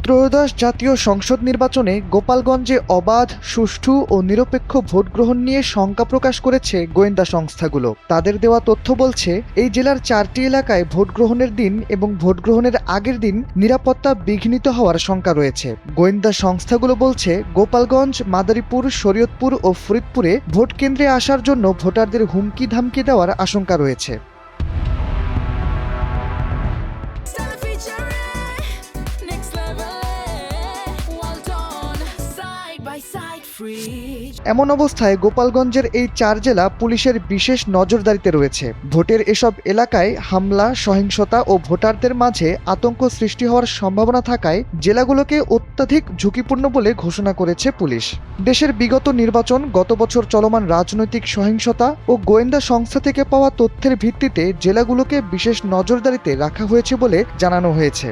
ত্রয়োদশ জাতীয় সংসদ নির্বাচনে গোপালগঞ্জে অবাধ, সুষ্ঠু ও নিরপেক্ষ ভোট গ্রহণ নিয়ে শঙ্কা প্রকাশ করেছে গোয়েন্দা সংস্থাগুলো। তাদের দেওয়া তথ্য বলছে, এই জেলার 4টি এলাকায় ভোট গ্রহণের দিন এবং ভোট গ্রহণের আগের দিন নিরাপত্তা বিঘ্নিত হওয়ার শঙ্কা রয়েছে। গোয়েন্দা সংস্থাগুলো বলছে, গোপালগঞ্জ, মাদারীপুর, শরীয়তপুর ও ফরিদপুরে ভোট কেন্দ্রে আসার জন্য ভোটারদের হুমকি ধামকি দেওয়ার আশঙ্কা রয়েছে। এমন অবস্থায় গোপালগঞ্জের এই 4 জেলা পুলিশের বিশেষ নজরদারিতে রয়েছে। ভোটের এসব এলাকায় হামলা, সহিংসতা ও ভোটারদের মাঝে আতঙ্ক সৃষ্টি হওয়ার সম্ভাবনা থাকায় জেলাগুলোকে অত্যাধিক ঝুঁকিপূর্ণ বলে ঘোষণা করেছে পুলিশ। দেশের বিগত নির্বাচন, গত বছর চলমান রাজনৈতিক সহিংসতা ও গোয়েন্দা সংস্থা থেকে পাওয়া তথ্যের ভিত্তিতে জেলাগুলোকে বিশেষ নজরদারিতে রাখা হয়েছে বলে জানানো হয়েছে।